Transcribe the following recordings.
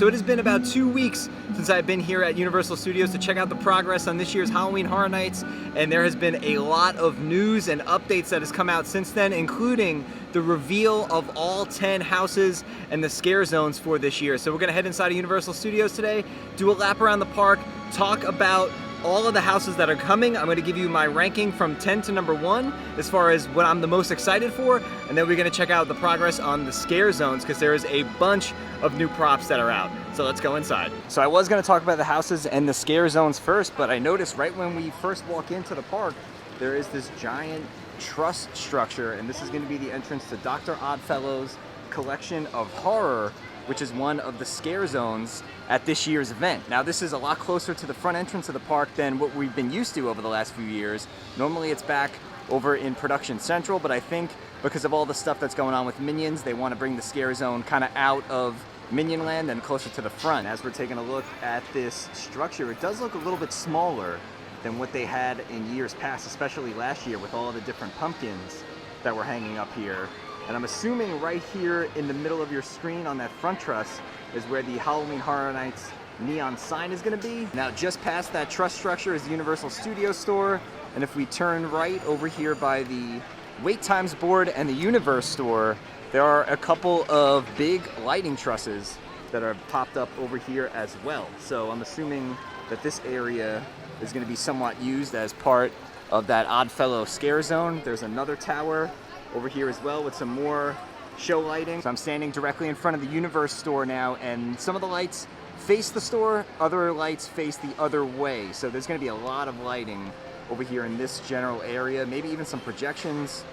So it has been about 2 weeks since I've been here at Universal Studios to check out the progress on this year's Halloween Horror Nights, and there has been a lot of news and updates that has come out since then, including the reveal of all 10 houses and the scare zones for this year. So we're gonna head inside of Universal Studios today, do a lap around the park, talk about all of the houses that are coming. I'm gonna give you my ranking from 10 to number 1 as far as what I'm the most excited for, and then we're gonna check out the progress on the scare zones because there is a bunch of new props that are out. So let's go inside. So I was gonna talk about the houses and the scare zones first, but I noticed right when we first walk into the park, there is this giant truss structure, and this is gonna be the entrance to Dr. Oddfellow's collection of horror, which is one of the scare zones at this year's event. Now this is a lot closer to the front entrance of the park than what we've been used to over the last few years. Normally it's back over in Production Central, but I think because of all the stuff that's going on with Minions, they want to bring the scare zone kind of out of Minion Land and closer to the front. As we're taking a look at this structure, it does look a little bit smaller than what they had in years past, especially last year with all of the different pumpkins that were hanging up here. And I'm assuming right here in the middle of your screen on that front truss is where the Halloween Horror Nights neon sign is going to be. Now just past that truss structure is the Universal Studios store, and if we turn right over here by the wait times board and the Universe store, there are a couple of big lighting trusses that are popped up over here as well. So I'm assuming that this area is going to be somewhat used as part of that Oddfellow scare zone. There's another tower over here as well with some more show lighting. So I'm standing directly in front of the Universe store now, and some of the lights face the store, other lights face the other way. So there's going to be a lot of lighting over here in this general area, maybe even some projections.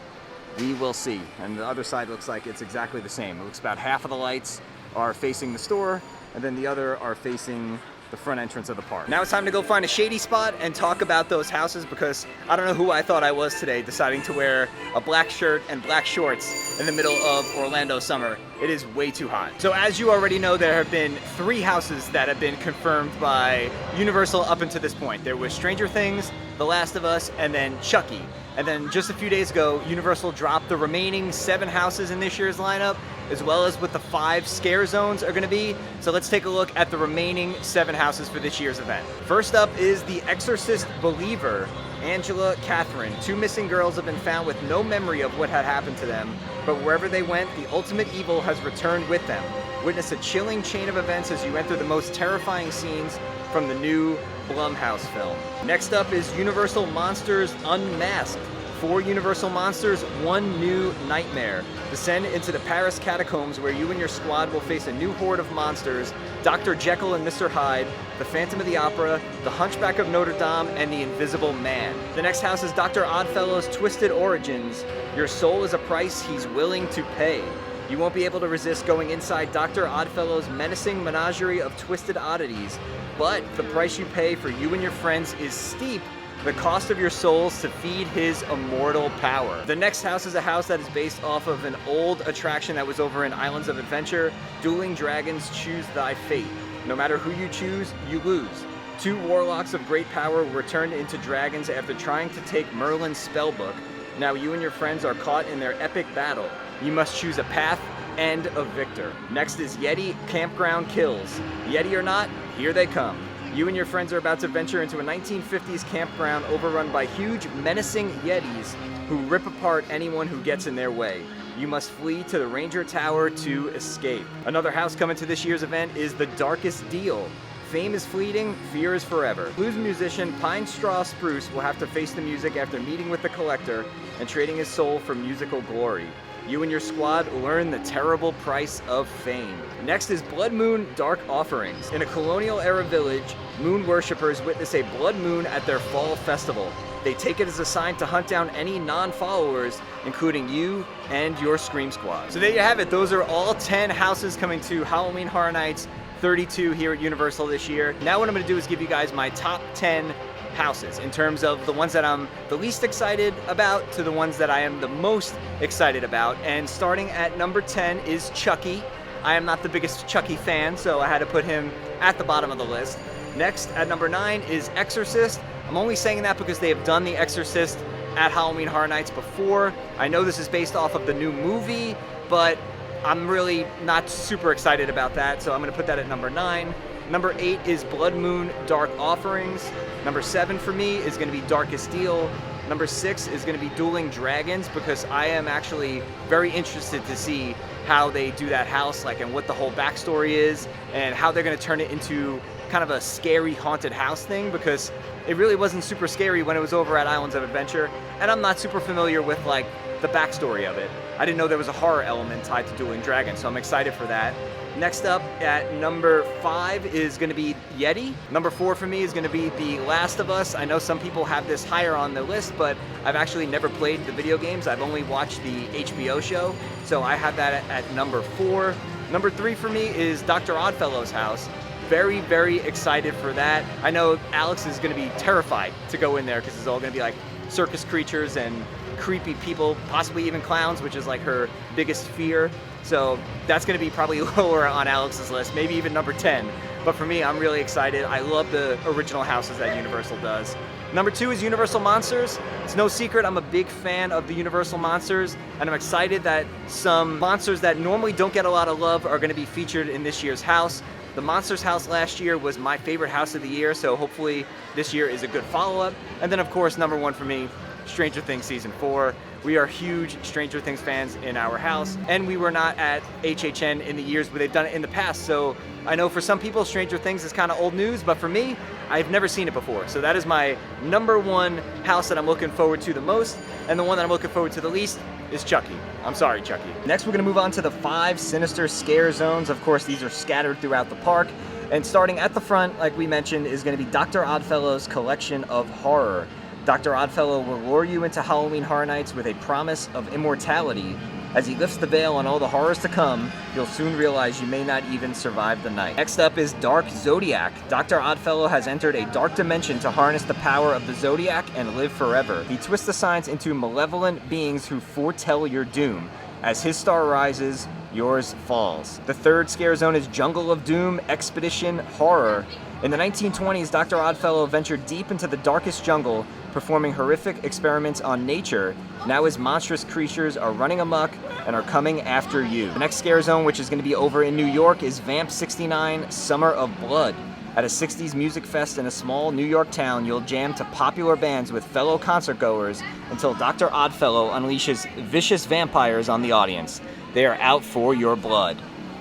We will see. And the other side looks like it's exactly the same. It looks about half of the lights are facing the store, and then the other are facing the front entrance of the park. Now it's time to go find a shady spot and talk about those houses, because I don't know who I thought I was today deciding to wear a black shirt and black shorts in the middle of Orlando summer. It is way too hot. So as you already know, there have been 3 houses that have been confirmed by Universal up until this point. There was Stranger Things, The Last of Us, and then Chucky. And then just a few days ago, Universal dropped the remaining 7 houses in this year's lineup, as well as what the 5 scare zones are gonna be. So let's take a look at the remaining 7 houses for this year's event. First up is the Exorcist believer, Angela, Catherine. 2 missing girls have been found with no memory of what had happened to them, but wherever they went, the ultimate evil has returned with them. Witness a chilling chain of events as you enter the most terrifying scenes from the new Blumhouse film. Next up is Universal Monsters Unmasked. 4 Universal Monsters, 1 new nightmare. Descend into the Paris catacombs where you and your squad will face a new horde of monsters: Dr. Jekyll and Mr. Hyde, the Phantom of the Opera, the Hunchback of Notre Dame, and the Invisible Man. The next house is Dr. Oddfellow's Twisted Origins. Your soul is a price he's willing to pay. You won't be able to resist going inside Dr. Oddfellow's menacing menagerie of twisted oddities, but the price you pay for you and your friends is steep, the cost of your souls to feed his immortal power. The next house is a house that is based off of an old attraction that was over in Islands of Adventure, Dueling Dragons, Choose Thy Fate. No matter who you choose, you lose. 2 warlocks of great power were turned into dragons after trying to take Merlin's spellbook. Now you and your friends are caught in their epic battle. You must choose a path and a victor. Next is YETI Campground Kills. YETI or not, here they come. You and your friends are about to venture into a 1950s campground overrun by huge, menacing Yetis who rip apart anyone who gets in their way. You must flee to the Ranger Tower to escape. Another house coming to this year's event is the Darkest Deal. Fame is fleeting, fear is forever. Blues musician Pine Straw Spruce will have to face the music after meeting with the Collector and trading his soul for musical glory. You and your squad learn the terrible price of fame. Next is Blood Moon Dark Offerings. In a colonial-era village, moon worshippers witness a blood moon at their fall festival. They take it as a sign to hunt down any non-followers, including you and your Scream Squad. So there you have it. Those are all 10 houses coming to Halloween Horror Nights 32 here at Universal this year. Now what I'm gonna do is give you guys my top 10 houses in terms of the ones that I'm the least excited about to the ones that I am the most excited about. And starting at number 10 is Chucky. I am not the biggest Chucky fan, so I had to put him at the bottom of the list. Next at number 9 is Exorcist. I'm only saying that because they have done The Exorcist at Halloween Horror Nights before. I know this is based off of the new movie, but I'm really not super excited about that, so I'm going to put that at number 9. Number 8 is Blood Moon Dark Offerings. Number 7 for me is going to be Darkest Deal. Number 6 is going to be Dueling Dragons, because I am actually very interested to see how they do that house, like, and what the whole backstory is, and how they're going to turn it into kind of a scary haunted house thing, because it really wasn't super scary when it was over at Islands of Adventure, and I'm not super familiar with like the backstory of it. I didn't know there was a horror element tied to Dueling Dragons, so I'm excited for that. Next up at number 5 is going to be YETI. Number 4 for me is going to be The Last of Us. I know some people have this higher on the list, but I've actually never played the video games. I've only watched the HBO show, so I have that at number 4. Number 3 for me is Dr. Oddfellow's house. Very, very excited for that. I know Alex is going to be terrified to go in there because it's all going to be like circus creatures and creepy people, possibly even clowns, which is like her biggest fear. So that's going to be probably lower on Alex's list, maybe even number 10. But for me, I'm really excited. I love the original houses that Universal does. Number 2 is Universal Monsters. It's no secret I'm a big fan of the Universal Monsters, and I'm excited that some monsters that normally don't get a lot of love are going to be featured in this year's house. The Monsters house last year was my favorite house of the year, so hopefully this year is a good follow-up. And then of course, number 1 for me, Stranger Things Season 4. We are huge Stranger Things fans in our house, and we were not at HHN in the years where they've done it in the past, so I know for some people Stranger Things is kind of old news, but for me, I've never seen it before. So that is my number 1 house that I'm looking forward to the most, and the one that I'm looking forward to the least is Chucky. I'm sorry, Chucky. Next, we're going to move on to the 5 sinister scare zones. Of course, these are scattered throughout the park, and starting at the front, like we mentioned, is going to be Dr. Oddfellow's collection of horror. Dr. Oddfellow will lure you into Halloween Horror Nights with a promise of immortality. As he lifts the veil on all the horrors to come, you'll soon realize you may not even survive the night. Next up is Dark Zodiac. Dr. Oddfellow has entered a dark dimension to harness the power of the Zodiac and live forever. He twists the signs into malevolent beings who foretell your doom. As his star rises, yours falls. The 3rd scare zone is Jungle of Doom Expedition Horror. In the 1920s, Dr. Oddfellow ventured deep into the darkest jungle, performing horrific experiments on nature. Now his monstrous creatures are running amok and are coming after you. The next scare zone, which is going to be over in New York, is Vamp 69 Summer of Blood. At a 60s music fest in a small New York town, you'll jam to popular bands with fellow concertgoers until Dr. Oddfellow unleashes vicious vampires on the audience. They are out for your blood.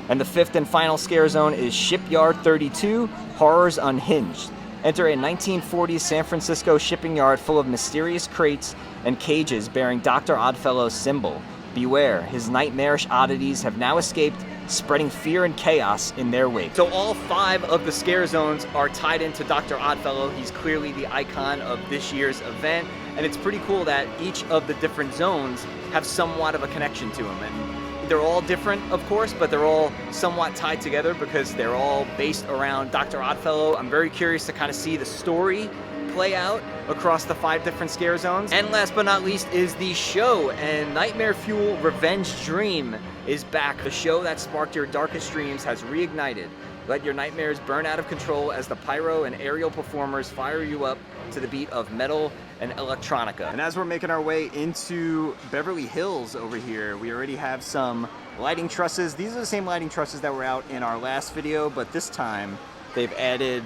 And the 5th and final scare zone is Shipyard 32, Horrors Unhinged. Enter a 1940s San Francisco shipping yard full of mysterious crates and cages bearing Dr. Oddfellow's symbol. Beware, his nightmarish oddities have now escaped, spreading fear and chaos in their wake. So all 5 of the scare zones are tied into Dr. Oddfellow. He's clearly the icon of this year's event, and it's pretty cool that each of the different zones have somewhat of a connection to him. And they're all different, of course, but they're all somewhat tied together because they're all based around Dr. Oddfellow. I'm very curious to kind of see the story play out across the 5 different scare zones. And last but not least is the show, and Nightmare Fuel Revenge Dream is back. The show that sparked your darkest dreams has reignited. Let your nightmares burn out of control as the pyro and aerial performers fire you up to the beat of metal and electronica. And as we're making our way into Beverly Hills over here, we already have some lighting trusses. These are the same lighting trusses that were out in our last video, but this time they've added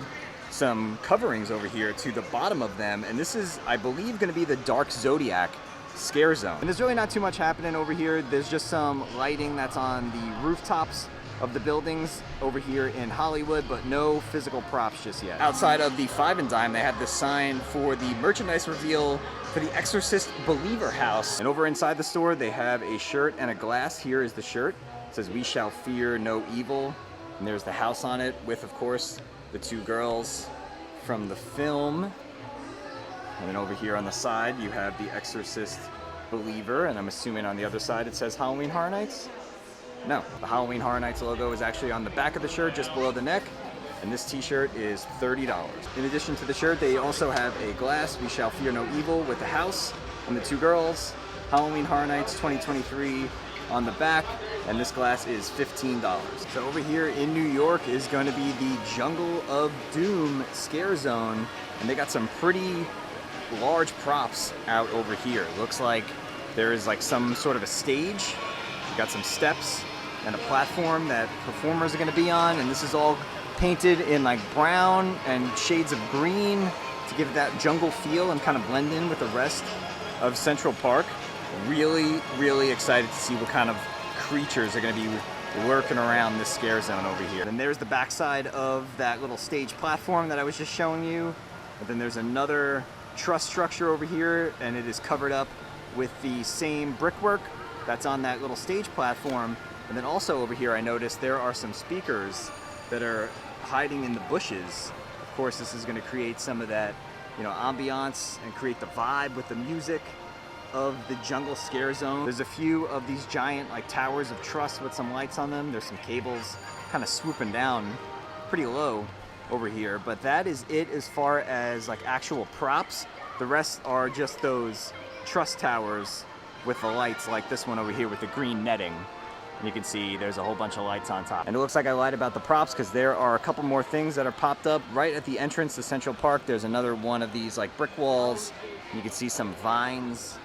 some coverings over here to the bottom of them, and this is, I believe, going to be the Dark Zodiac scare zone. And there's really not too much happening over here. There's just some lighting that's on the rooftops of the buildings over here in Hollywood, but no physical props just yet. Outside of the 5 and Dime, they have the sign for the merchandise reveal for the Exorcist Believer House. And over inside the store, they have a shirt and a glass. Here is the shirt. It says, "We shall fear no evil." And there's the house on it with, of course, the 2 girls from the film. And then over here on the side, you have the Exorcist Believer, and I'm assuming on the other side it says Halloween Horror Nights. No, the Halloween Horror Nights logo is actually on the back of the shirt, just below the neck, and this t-shirt is $30. In addition to the shirt, they also have a glass, "We shall fear no evil," with the house and the 2 girls, Halloween Horror Nights 2023 on the back, and this glass is $15. So over here in New York is going to be the Jungle of Doom scare zone, and they got some pretty large props out over here. Looks like there is like some sort of a stage. You got some steps and a platform that performers are going to be on, and this is all painted in like brown and shades of green to give it that jungle feel and kind of blend in with the rest of Central Park. Really, really excited to see what kind of creatures are going to be lurking around this scare zone over here. And there's the backside of that little stage platform that I was just showing you. And then there's another truss structure over here, and it is covered up with the same brickwork that's on that little stage platform. And then also over here I noticed there are some speakers that are hiding in the bushes. Of course, this is going to create some of that, you know, ambiance and create the vibe with the music of the jungle scare zone. There's a few of these giant like towers of truss with some lights on them. There's some cables kind of swooping down pretty low over here, but that is it as far as like actual props. The rest are just those truss towers with the lights, like this one over here with the green netting. And you can see there's a whole bunch of lights on top. And it looks like I lied about the props because there are a couple more things that are popped up right at the entrance to Central Park. There's another one of these like brick walls. You can see some vines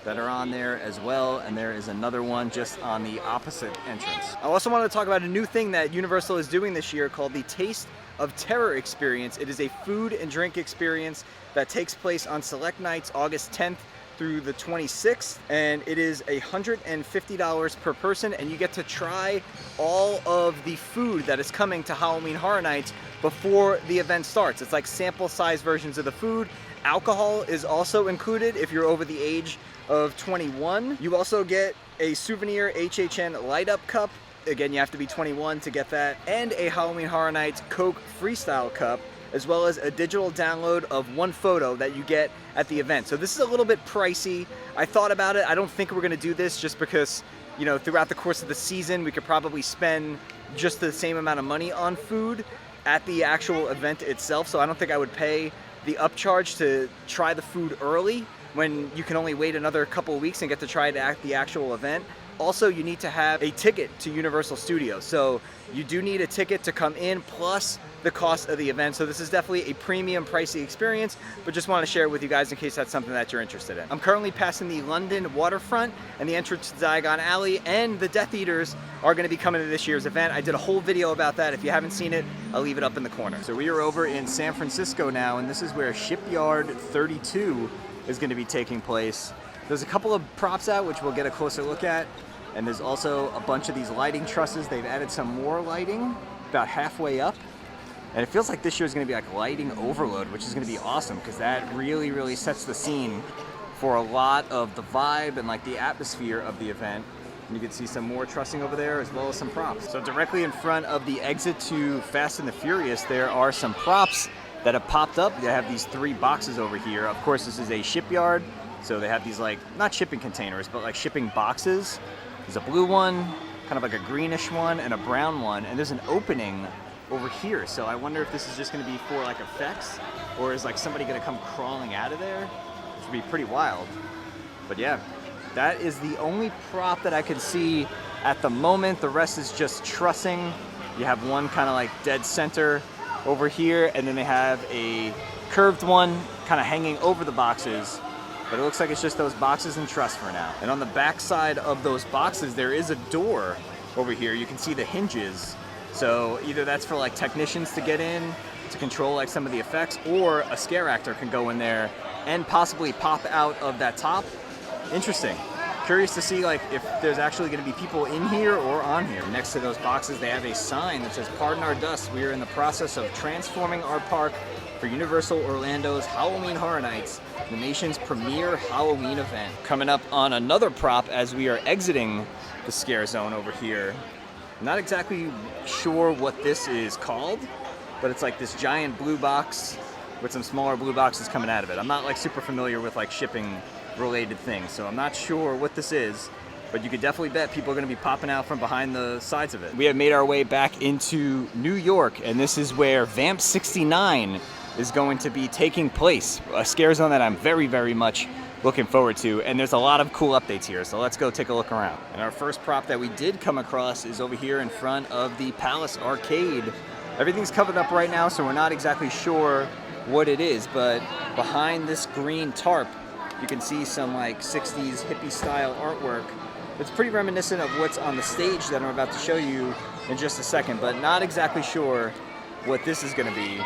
that are on there as well, and there is another one just on the opposite entrance. I also wanted to talk about a new thing that Universal is doing this year called the Taste of Terror experience. It is a food and drink experience that takes place on select nights August 10th through the 26th, and it is $150 per person, and you get to try all of the food that is coming to Halloween Horror Nights before the event starts. It's like sample size versions of the food. Alcohol is also included if you're over the age of 21. You also get a souvenir HHN light up cup. Again, you have to be 21 to get that, and a Halloween Horror Nights Coke Freestyle cup, as well as a digital download of one photo that you get at the event. So this is a little bit pricey. I thought about it. I don't think we're gonna do this just because, you know, throughout the course of the season, we could probably spend just the same amount of money on food at the actual event itself. So I don't think I would pay the upcharge to try the food early when you can only wait another couple of weeks and get to try it at the actual event. Also, you need to have a ticket to Universal Studios. So you do need a ticket to come in, plus the cost of the event. So this is definitely a premium pricey experience, but just want to share it with you guys in case that's something that you're interested in. I'm currently passing the London waterfront and the entrance to Diagon Alley, and the Death Eaters are going to be coming to this year's event. I did a whole video about that. If you haven't seen it, I'll leave it up in the corner. So we are over in San Francisco now, and this is where Shipyard 32 is going to be taking place. There's a couple of props out, which we'll get a closer look at. And there's also a bunch of these lighting trusses. They've added some more lighting about halfway up. And it feels like this year is going to be like lighting overload, which is going to be awesome because that really, really sets the scene for a lot of the vibe and like the atmosphere of the event. And you can see some more trussing over there as well as some props. So directly in front of the exit to Fast and the Furious, there are some props that have popped up. They have these 3 boxes over here. Of course, this is a shipyard. So they have these like, not shipping containers, but like shipping boxes. There's a blue one, kind of like a greenish one, and a brown one, and there's an opening over here. So I wonder if this is just going to be for like effects, or is like somebody going to come crawling out of there, which would be pretty wild. But yeah, that is the only prop that I can see at the moment. The rest is just trussing. You have one kind of like dead center over here, and then they have a curved one kind of hanging over the boxes. But it looks like it's just those boxes and truss for now. And on the back side of those boxes, there is a door over here. You can see the hinges. So either that's for like technicians to get in to control like some of the effects, or a scare actor can go in there and possibly pop out of that top. Interesting. Curious to see like if there's actually going to be people in here or on here. Next to those boxes, they have a sign that says, "Pardon our dust. We are in the process of transforming our park for Universal Orlando's Halloween Horror Nights, the nation's premier Halloween event." Coming up on another prop as we are exiting the scare zone over here. I'm not exactly sure what this is called, but it's like this giant blue box with some smaller blue boxes coming out of it. I'm not like super familiar with like shipping related things, so I'm not sure what this is, but you could definitely bet people are going to be popping out from behind the sides of it. We have made our way back into New York, and this is where Vamp 69 is going to be taking place, a scare zone that I'm very, very much looking forward to, and there's a lot of cool updates here, so let's go take a look around. And our first prop that we did come across is over here in front of the Palace Arcade. Everything's covered up right now, so we're not exactly sure what it is, but behind this green tarp, you can see some like 60s hippie style artwork It's pretty reminiscent of what's on the stage that I'm about to show you in just a second, but not exactly sure what this is going to be.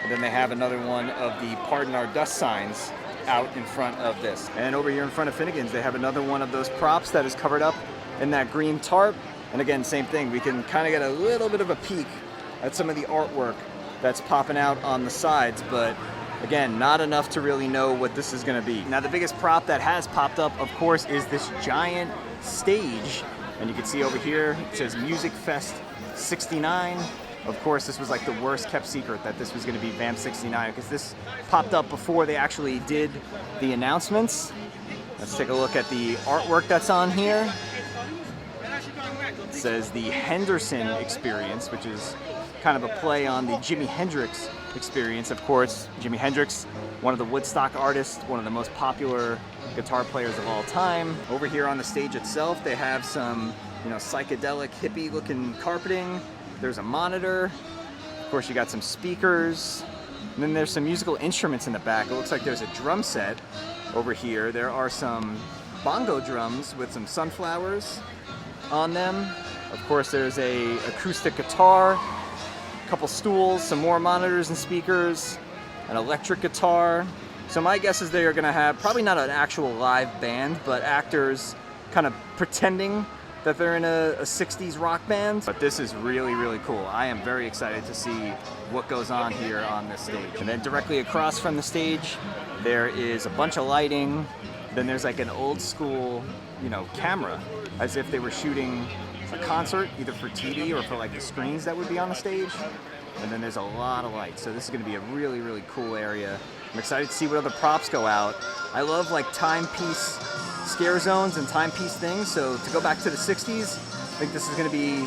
And then they have another one of the Pardon Our Dust signs out in front of this. And over here in front of Finnegan's, they have another one of those props that is covered up in that green tarp. And again, same thing. We can kind of get a little bit of a peek at some of the artwork that's popping out on the sides, but again, not enough to really know what this is going to be. Now, the biggest prop that has popped up, of course, is this giant stage. And you can see over here, it says Music Fest 69. Of course, this was like the worst kept secret that this was going to be Vamp 69, because this popped up before they actually did the announcements. Let's take a look at the artwork that's on here. It says the Henderson Experience, which is kind of a play on the Jimi Hendrix Experience. Of course, Jimi Hendrix, one of the Woodstock artists, one of the most popular guitar players of all time. Over here on the stage itself, they have some, psychedelic hippie-looking carpeting. There's a monitor. Of course, you got some speakers. And then there's some musical instruments in the back. It looks like there's a drum set over here. There are some bongo drums with some sunflowers on them. Of course, there's a acoustic guitar, a couple stools, some more monitors and speakers, an electric guitar. So my guess is they are going to have probably not an actual live band, but actors kind of pretending that they're in a 60s rock band. But this is really, really cool. I am very excited to see what goes on here on this stage. And then directly across from the stage, there is a bunch of lighting. Then there's like an old school, camera, as if they were shooting a concert, either for TV or for like the screens that would be on the stage. And then there's a lot of lights. So this is gonna be a really, really cool area. I'm excited to see what other props go out. I love like timepiece scare zones and timepiece things. So to go back to the 60s, I think this is gonna be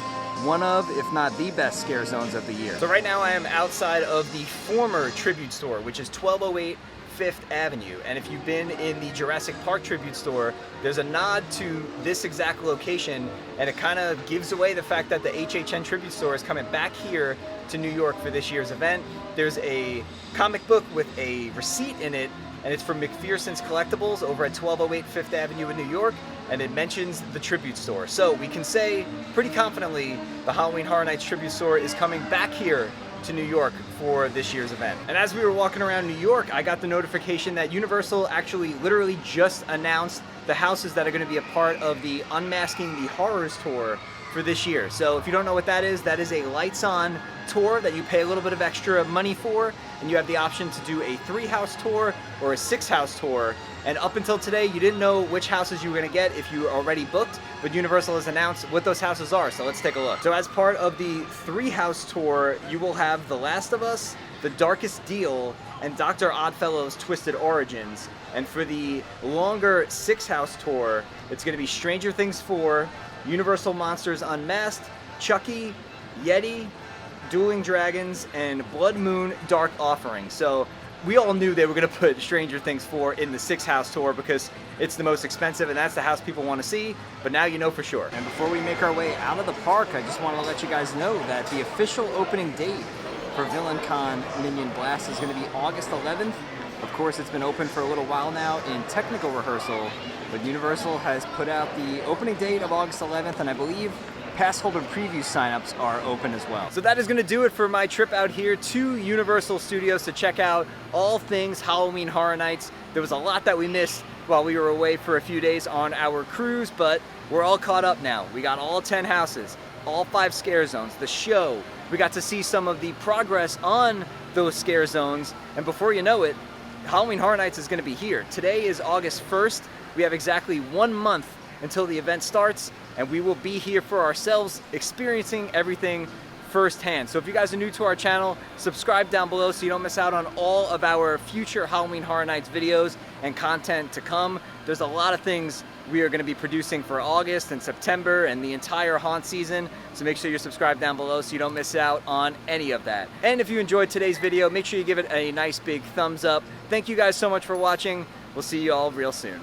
one of, if not the best scare zones of the year. So right now I am outside of the former tribute store, which is 1208 5th Avenue. And if you've been in the Jurassic Park tribute store, there's a nod to this exact location, and it kind of gives away the fact that the HHN tribute store is coming back here to New York for this year's event. There's a comic book with a receipt in it, and it's from McPherson's Collectibles over at 1208 5th Avenue in New York, and it mentions the tribute store. So we can say pretty confidently the Halloween Horror Nights tribute store is coming back here to New York for this year's event. And as we were walking around New York, I got the notification that Universal actually literally just announced the houses that are going to be a part of the Unmasking the Horrors tour for this year. So if you don't know what that is a lights on tour that you pay a little bit of extra money for, and you have the option to do a 3-house tour or a 6-house tour. And up until today, you didn't know which houses you were going to get if you were already booked, but Universal has announced what those houses are, so let's take a look. So as part of the 3-house tour, you will have The Last of Us, The Darkest Deal, and Dr. Oddfellow's Twisted Origins. And for the longer 6-house tour, it's going to be Stranger Things 4, Universal Monsters Unmasked, Chucky, YETI, Dueling Dragons, and Bloodmoon Dark Offering. So we all knew they were going to put Stranger Things 4 in the 6-house tour because it's the most expensive and that's the house people want to see, but now you know for sure. And before we make our way out of the park, I just want to let you guys know that the official opening date for VillainCon Minion Blast is going to be August 11th. Of course, it's been open for a little while now in technical rehearsal, but Universal has put out the opening date of August 11th, and I believe pass holder preview signups are open as well. So that is going to do it for my trip out here to Universal Studios to check out all things Halloween Horror Nights. There was a lot that we missed while we were away for a few days on our cruise, but we're all caught up now. We got all 10 houses, all 5 scare zones, the show. We got to see some of the progress on those scare zones, and before you know it, Halloween Horror Nights is going to be here. Today is August 1st. We have exactly 1 month until the event starts, and we will be here for ourselves, experiencing everything firsthand. So if you guys are new to our channel, subscribe down below so you don't miss out on all of our future Halloween Horror Nights videos and content to come. There's a lot of things we are going to be producing for August and September and the entire haunt season, so make sure you're subscribed down below so you don't miss out on any of that. And if you enjoyed today's video, make sure you give it a nice big thumbs up. Thank you guys so much for watching. We'll see you all real soon.